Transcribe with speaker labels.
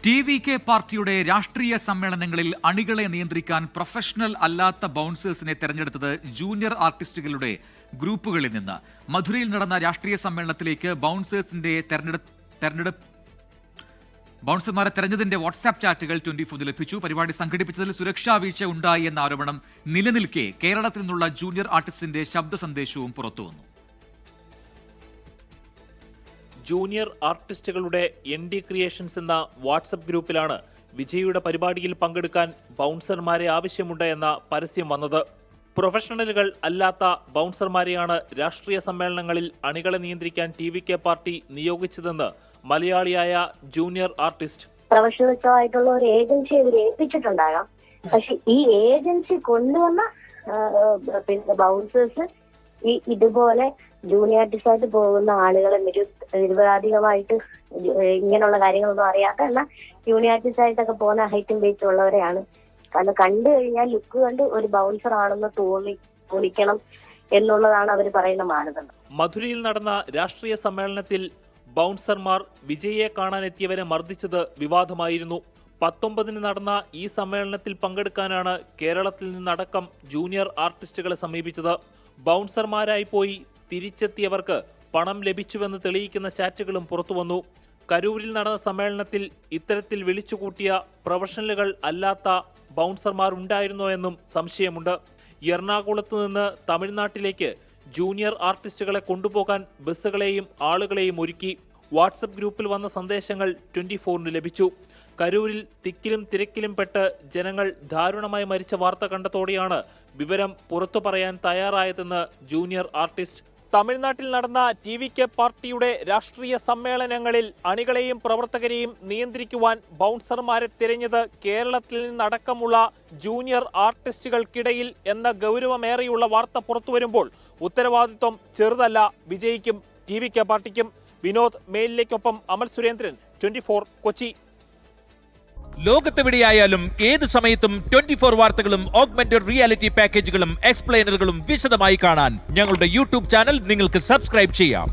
Speaker 1: ടി.വി.കെ പാർട്ടിയുടെ രാഷ്ട്രീയ സമ്മേളനങ്ങളിൽ അണികളെ നിയന്ത്രിക്കാൻ പ്രൊഫഷണൽ അല്ലാത്ത ബൗൺസേഴ്സിനെ തെരഞ്ഞെടുത്തത് ജൂനിയർ ആർട്ടിസ്റ്റുകളുടെ ഗ്രൂപ്പുകളിൽ നിന്ന്. മധുരയിൽ നടന്ന രാഷ്ട്രീയ സമ്മേളനത്തിലേക്ക് ബൗൺസർമാരെ തെരഞ്ഞതിന്റെ വാട്സാപ്പ് ചാറ്റുകൾ 24 ലഭിച്ചു. പരിപാടി സംഘടിപ്പിച്ചതിൽ സുരക്ഷാ വീഴ്ച ഉണ്ടായി എന്ന ആരോപണം നിലനിൽക്കെ കേരളത്തിൽ നിന്നുള്ള ജൂനിയർ ആർട്ടിസ്റ്റിന്റെ ശബ്ദ സന്ദേശവും പുറത്തുവന്നു.
Speaker 2: ജൂനിയർ ആർട്ടിസ്റ്റുകളുടെ ND ക്രിയേഷൻസ് എന്ന വാട്സപ്പ് ഗ്രൂപ്പിലാണ് വിജയുടെ പരിപാടിയിൽ പങ്കെടുക്കാൻ ബൗൺസർമാരെ ആവശ്യമുണ്ട് എന്ന പരസ്യം വന്നത്. പ്രൊഫഷണലുകൾ അല്ലാത്ത ബൗൺസർമാരെയാണ് രാഷ്ട്രീയ സമ്മേളനങ്ങളിൽ അണികളെ നിയന്ത്രിക്കാൻ ടി.വി.കെ പാർട്ടി നിയോഗിച്ചതെന്ന് മലയാളിയായ ജൂനിയർ ആർട്ടിസ്റ്റ്.
Speaker 3: പ്രൊഫഷണൽസായിട്ടുള്ള ഒരു ഏജൻസി ഇവർ ഏൽപ്പിച്ചിട്ടുണ്ടാകാം. പക്ഷെ ഈ ഏജൻസി കൊണ്ടുവന്ന ബൗൺസേഴ്സ് ഇതുപോലെ ജൂനിയർ ആർട്ടിസ്റ്റായിട്ട് പോകുന്ന ആളുകളെ നിരപരാധികമായിട്ട് ഇങ്ങനെയുള്ള കാര്യങ്ങളൊന്നും അറിയാത്ത എന്നാൽ ജൂനിയർ ആർട്ടിസ്റ്റ് ആയിട്ടൊക്കെ പോകുന്ന ഹൈറ്റും വെയിറ്റും ഉള്ളവരെയാണ്. കാരണം കണ്ടു കഴിഞ്ഞാൽ ലുക്ക് കണ്ട് ഒരു ബൗൺസർ ആണെന്ന് തോന്നിക്കണം എന്നുള്ളതാണ് അവർ പറയുന്ന മാനദണ്ഡം.
Speaker 2: മധുരയിൽ നടന്ന രാഷ്ട്രീയ സമ്മേളനത്തിൽ ബൗൺസർമാർ വിജയെ കാണാനെത്തിയവരെ മർദ്ദിച്ചത് വിവാദമായിരുന്നു. 19 നടന്ന ഈ സമ്മേളനത്തിൽ പങ്കെടുക്കാനാണ് കേരളത്തിൽ നിന്നടക്കം ജൂനിയർ ആർട്ടിസ്റ്റുകളെ സമീപിച്ചത്. ബൗൺസർമാരായി പോയി തിരിച്ചെത്തിയവർക്ക് പണം ലഭിച്ചുവെന്ന് തെളിയിക്കുന്ന ചാറ്റുകളും പുറത്തുവന്നു. കരൂരിൽ നടന്ന സമ്മേളനത്തിൽ ഇത്തരത്തിൽ വിളിച്ചുകൂട്ടിയ പ്രൊഫഷണലുകൾ അല്ലാത്ത ബൗൺസർമാർ ഉണ്ടായിരുന്നോ എന്നും സംശയമുണ്ട്. എറണാകുളത്തു നിന്ന് തമിഴ്നാട്ടിലേക്ക് ജൂനിയർ ആർട്ടിസ്റ്റുകളെ കൊണ്ടുപോകാൻ ബസ്സുകളെയും ആളുകളെയും ഒരുക്കി. വാട്സപ്പ് ഗ്രൂപ്പിൽ വന്ന സന്ദേശങ്ങൾ 24 ലഭിച്ചു. കരൂരിൽ തിക്കിലും തിരക്കിലും പെട്ട് ജനങ്ങൾ ദാരുണമായി മരിച്ച വാർത്ത കണ്ടതോടെയാണ് വിവരം പുറത്തു പറയാൻ തയ്യാറായതെന്ന് ജൂനിയർ ആർട്ടിസ്റ്റ്. തമിഴ്നാട്ടിൽ നടന്ന ടി.വി.കെ പാർട്ടിയുടെ രാഷ്ട്രീയ സമ്മേളനങ്ങളിൽ അണികളെയും പ്രവർത്തകരെയും നിയന്ത്രിക്കുവാൻ ബൗൺസർമാരെ തിരഞ്ഞത് കേരളത്തിൽ നിന്നടക്കമുള്ള ജൂനിയർ ആർട്ടിസ്റ്റുകൾക്കിടയിൽ എന്ന ഗൗരവമേറെയുള്ള വാർത്ത പുറത്തുവരുമ്പോൾ ഉത്തരവാദിത്വം ചെറുതല്ല വിജയിക്കും ടി.വി.കെ പാർട്ടിക്കും. വിനോദ് മെയിലിലേക്കൊപ്പം അമൽ സുരേന്ദ്രൻ, 24 കൊച്ചി.
Speaker 4: ലോകത്തെവിടെയായാലും ഏത് സമയത്തും 24 വാർത്തകളും ഓഗ്മെന്റഡ് റിയാലിറ്റി പാക്കേജുകളും എക്സ്പ്ലെയിനറുകളും വിശദമായി കാണാൻ ഞങ്ങളുടെ യൂട്യൂബ് ചാനൽ നിങ്ങൾക്ക് സബ്സ്ക്രൈബ് ചെയ്യാം.